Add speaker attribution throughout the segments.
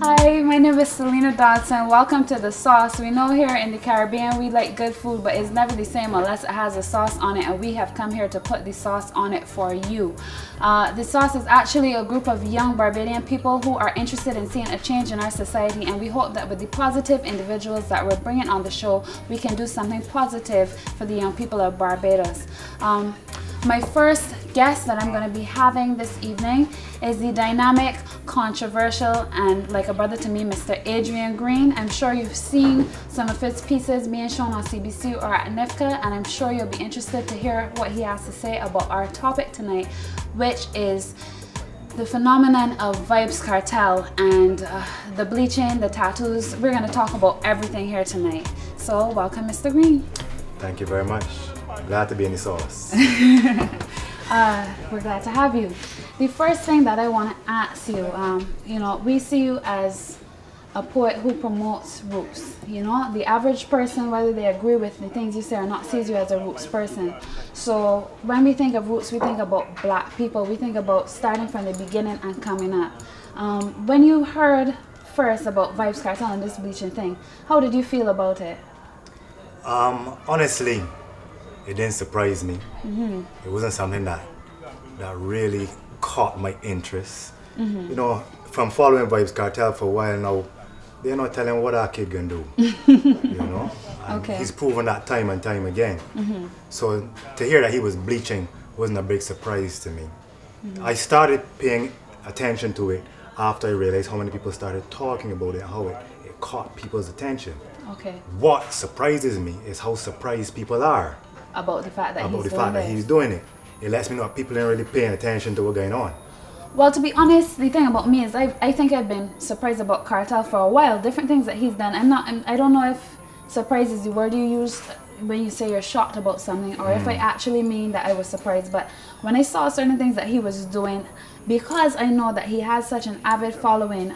Speaker 1: Hi, my name is Selena Dodson. Welcome to The Sauce. We know here in the Caribbean we like good food, but it's never the same unless it has a sauce on it, and we have come here to put the sauce on it for you. The Sauce is actually a group of young Barbadian people who are interested in seeing a change in our society, and we hope that with the positive individuals that we're bringing on the show, we can do something positive for the young people of Barbados. My first guest that I'm going to be having this evening is the dynamic, controversial, and like a brother to me, Mr. Adrian Green. I'm sure you've seen some of his pieces being shown on CBC or at NIFCA, and I'm sure you'll be interested to hear what he has to say about our topic tonight, which is the phenomenon of Vybz Kartel and the bleaching, the tattoos. We're going to talk about everything here tonight. So welcome, Mr. Green.
Speaker 2: Thank you very much. Glad to be in the sauce.
Speaker 1: We're glad to have you. The first thing that I want to ask you, you know, we see you as a poet who promotes roots. You know, the average person, whether they agree with the things you say or not, sees you as a roots person. So when we think of roots, we think about black people. We think about starting from the beginning and coming up. When you heard first about Vybz Kartel and this bleaching thing, how did you feel about it?
Speaker 2: Honestly, it didn't surprise me. It wasn't something that really caught my interest. You know, from following Vybz Kartel for a while now, they're not telling what our kid can do. You know, and he's proven that time and time again. So to hear that he was bleaching wasn't a big surprise to me. I started paying attention to it after I realized how many people started talking about it and how it caught people's attention. What surprises me is how surprised people are
Speaker 1: about the fact that
Speaker 2: he's doing it. It lets me know that people aren't really paying attention to what's going on.
Speaker 1: Well, to be honest, the thing about me is I think I've been surprised about Kartel for a while. Different things that he's done. I don't know if surprise is the word you use when you say you're shocked about something, or if I actually mean that I was surprised. But when I saw certain things that he was doing, because I know that he has such an avid following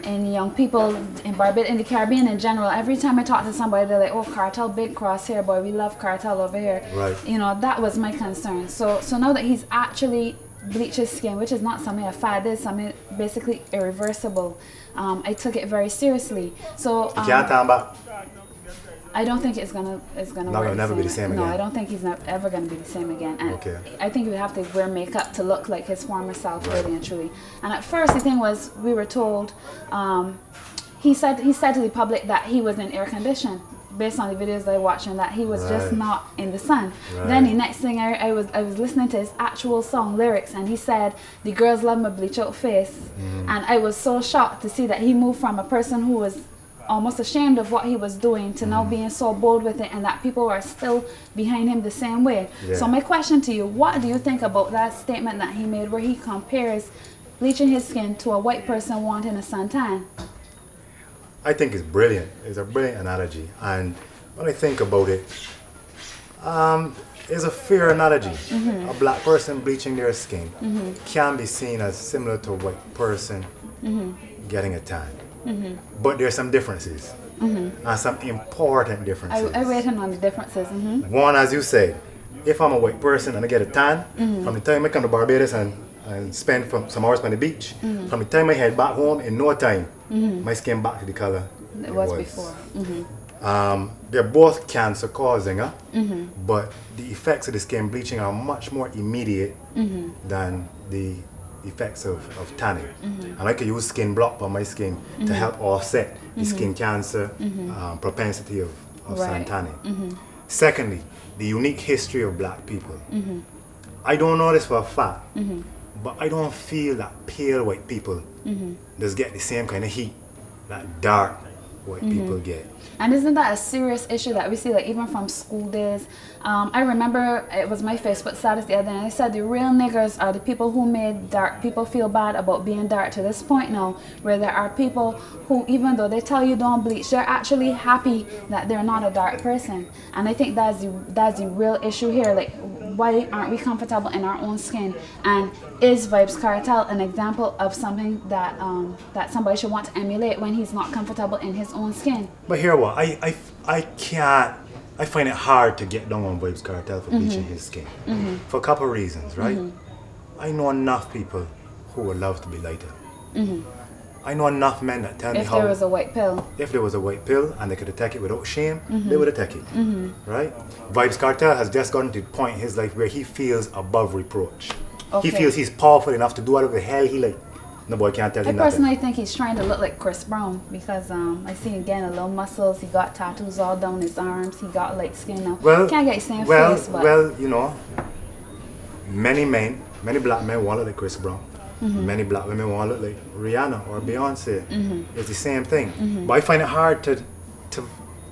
Speaker 1: in young people in Barbados, in the Caribbean in general, every time I talk to somebody, they're like, "Oh, Kartel, big cross here, boy. We love Kartel over here."
Speaker 2: Right.
Speaker 1: You know, that was my concern. So now that he's actually bleached his skin, which is not something a fad, is something basically irreversible, I took it very seriously. So
Speaker 2: you can't talk about.
Speaker 1: I don't think it's gonna
Speaker 2: never be the same again.
Speaker 1: No, I don't think he's ever gonna be the same again. And I think he would have to wear makeup to look like his former self, really and truly. And at first, the thing was, we were told, he said to the public that he was in air condition, based on the videos I watched, and that he was just not in the sun. Then the next thing I was listening to his actual song lyrics, and he said, "The girls love my bleach out face," and I was so shocked to see that he moved from a person who was almost ashamed of what he was doing to now being so bold with it, and that people are still behind him the same way. So my question to you, what do you think about that statement that he made where he compares bleaching his skin to a white person wanting a suntan?
Speaker 2: I think it's brilliant. It's a brilliant analogy, and when I think about it, it's a fair analogy. A black person bleaching their skin can be seen as similar to a white person getting a tan. But there's some differences, and some important differences.
Speaker 1: I weighed in on the differences.
Speaker 2: One, as you said, if I'm a white person and I get a tan, from the time I come to Barbados and spend some hours on the beach, from the time I head back home, in no time, my skin back to the color
Speaker 1: it was before.
Speaker 2: They're both cancer causing, but the effects of the skin bleaching are much more immediate than the effects of tanning. And I could use skin block on my skin to help offset the skin cancer propensity of sun tanning. Secondly, the unique history of black people. I don't know this for a fact, but I don't feel that pale white people just get the same kind of heat that dark white people get.
Speaker 1: And isn't that a serious issue that we see, like even from school days? I remember it was my Facebook status the other day, and I said the real niggers are the people who made dark people feel bad about being dark to this point now, where there are people who, even though they tell you don't bleach, they're actually happy that they're not a dark person. And I think that's the real issue here. Like, why aren't we comfortable in our own skin? And is Vybz Kartel an example of something that that somebody should want to emulate when he's not comfortable in his own skin?
Speaker 2: But here what, I find it hard to get down on Vybz Kartel for bleaching his skin. For a couple of reasons, right? I know enough people who would love to be lighter. I know enough men that tell me
Speaker 1: If
Speaker 2: how.
Speaker 1: there was a white pill.
Speaker 2: If there was a white pill and they could attack it without shame, they would attack it. Right? Vybz Kartel has just gotten to the point in his life where he feels above reproach.
Speaker 1: Okay.
Speaker 2: He feels he's powerful enough to do whatever the hell he like. No boy can't tell
Speaker 1: I
Speaker 2: him nothing.
Speaker 1: personally think he's trying to look like Chris Brown because I see again a little muscles. He got tattoos all down his arms. He got like skin now.
Speaker 2: Well,
Speaker 1: Can't get same
Speaker 2: well,
Speaker 1: face, but
Speaker 2: well, you know, many black men want to look like Chris Brown. Many black women want to look like Rihanna or Beyonce. It's the same thing. But I find it hard to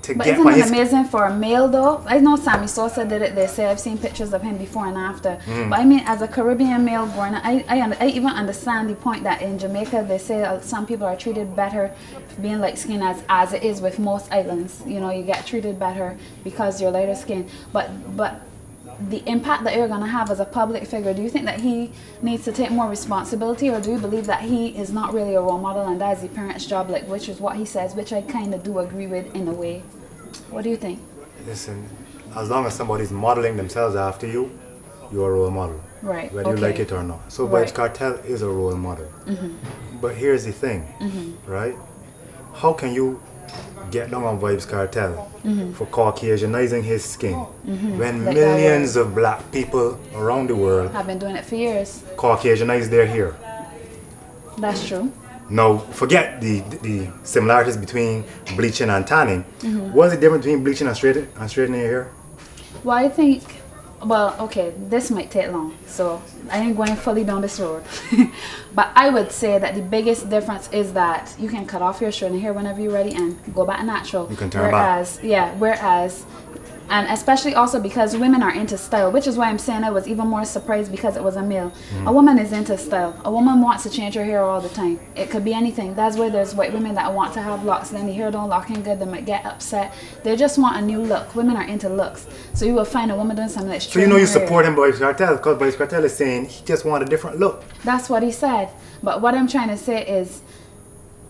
Speaker 1: But
Speaker 2: get
Speaker 1: isn't
Speaker 2: my
Speaker 1: it amazing for a male though? I know Sammy Sosa did it. They say I've seen pictures of him before and after. But I mean, as a Caribbean male born, I even understand the point that in Jamaica they say some people are treated better for being light skinned as it is with most islands. You know, you get treated better because you're lighter skinned. But the impact that you're going to have as a public figure, do you think that he needs to take more responsibility, or do you believe that he is not really a role model and that is the parent's job, like, which is what he says, which I kind of do agree with in a way? What do you think?
Speaker 2: Listen, as long as somebody's modeling themselves after you, you're a role model.
Speaker 1: Right.
Speaker 2: Whether you like it or not. So
Speaker 1: Right.
Speaker 2: Vybz Kartel is a role model. But here's the thing, right? How can you get down on Vybz Kartel for Caucasianizing his skin when
Speaker 1: Like
Speaker 2: millions of black people around the world
Speaker 1: I've been doing it for years.
Speaker 2: Caucasianize their hair?
Speaker 1: That's true.
Speaker 2: Now, forget the similarities between bleaching and tanning. What's the difference between bleaching and straightening your hair?
Speaker 1: Well, I think, well, okay, this might take long, so I ain't going fully down this road. But I would say that the biggest difference is that you can cut off your straightening hair whenever you're ready and go back natural.
Speaker 2: You can turn back.
Speaker 1: Yeah, whereas, and especially also because women are into style, which is why I'm saying I was even more surprised because it was a male. A woman is into style. A woman wants to change her hair all the time. It could be anything. That's why there's white women that want to have locks, then the hair don't lock in good, they might get upset. They just want a new look. Women are into looks. So you will find a woman doing something that's
Speaker 2: So you know you support him, Vybz Kartel, because Vybz Kartel is saying he just want a different look.
Speaker 1: That's what he said. But what I'm trying to say is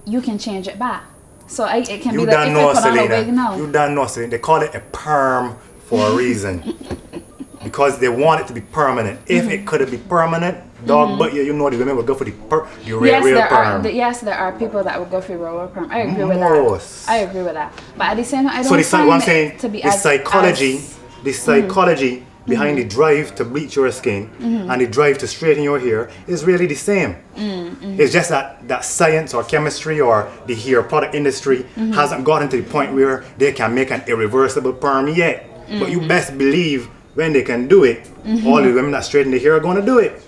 Speaker 1: you can change it back. So it can be like if you put on a wig now.
Speaker 2: You don't know, Selena. They call it a perm for a reason. Because they want it to be permanent. If it could be permanent, dog, but you know the women would go for the real perm.
Speaker 1: Yes, there are people that would go for real perm. I agree with that. I agree with that. But at the same time, I don't find it to be
Speaker 2: the psychology behind the drive to bleach your skin and the drive to straighten your hair is really the same. It's just that science or chemistry or the hair product industry hasn't gotten to the point where they can make an irreversible perm yet. But you best believe when they can do it, all the women that straighten their hair are going to do it.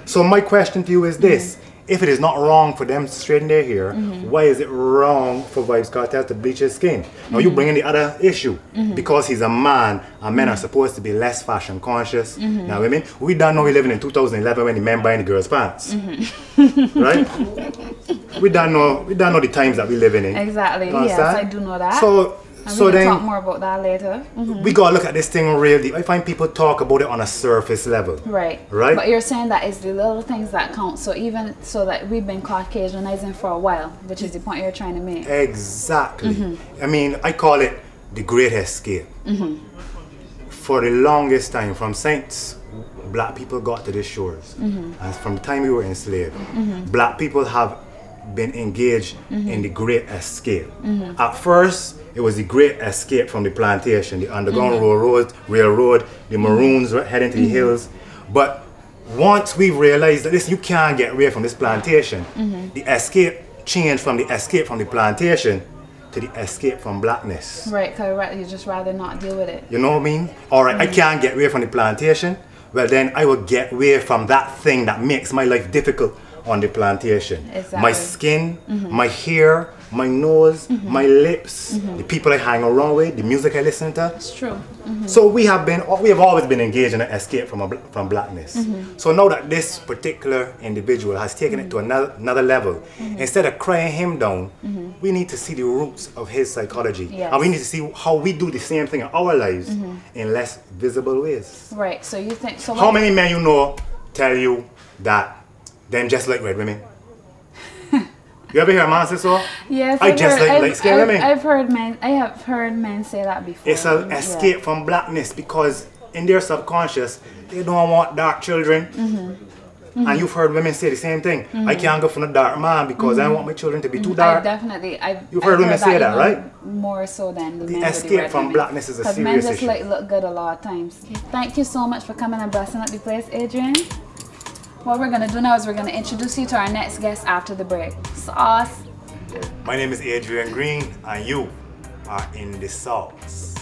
Speaker 2: So my question to you is this. If it is not wrong for them to straighten their hair, why is it wrong for Vybz Kartel to bleach his skin? Now you bring in the other issue. Because he's a man, and men are supposed to be less fashion conscious. Now women, we don't know we're living in 2011 when the men buying the girls' pants. Right? We don't know the times that we're living in.
Speaker 1: Exactly, yes, I do know that.
Speaker 2: So
Speaker 1: we can
Speaker 2: then
Speaker 1: talk more about that later.
Speaker 2: We gotta look at this thing real deep. I find people talk about it on a surface level.
Speaker 1: Right. But you're saying that it's the little things that count. So even so that we've been Caucasianizing for a while, which is the point you're trying to make.
Speaker 2: Exactly. I mean, I call it the great escape. For the longest time, from since black people got to the shores, and from the time we were enslaved, black people have been engaged in the great escape. At first, it was the great escape from the plantation, the Underground Railroad, the Maroons heading to the hills. But once we realized that listen, you can't get away from this plantation, the escape changed from the escape from the plantation to the escape from blackness.
Speaker 1: Right, because you just rather not deal with it.
Speaker 2: You know what I mean? Alright, I can't get away from the plantation. Well then I will get away from that thing that makes my life difficult on the plantation.
Speaker 1: Exactly.
Speaker 2: My skin, my hair, my nose, my lips, the people I hang around with, the music I listen to.
Speaker 1: It's true.
Speaker 2: So we have always been engaged in an escape from blackness. So now that this particular individual has taken it to another level, instead of crying him down, we need to see the roots of his psychology.
Speaker 1: Yes.
Speaker 2: And we need to see how we do the same thing in our lives in less visible ways.
Speaker 1: Right, so you think... So
Speaker 2: how many men you know tell you that them just like red women? You ever hear a man say so?
Speaker 1: Yes,
Speaker 2: I just like light-skinned women.
Speaker 1: I have heard men say that before.
Speaker 2: It's an escape from blackness because in their subconscious they don't want dark children. And you've heard women say the same thing. I can't go for a dark man because I don't want my children to be too dark.
Speaker 1: You've
Speaker 2: heard women say that, right?
Speaker 1: More so than the men
Speaker 2: escape from blackness is a serious issue.
Speaker 1: Because men just like look good a lot of times. Thank you so much for coming and blessing up the place, Adrian. What we're gonna do now is we're gonna introduce you to our next guest after the break. Sauce.
Speaker 2: My name is Adrian Green, and you are in the sauce.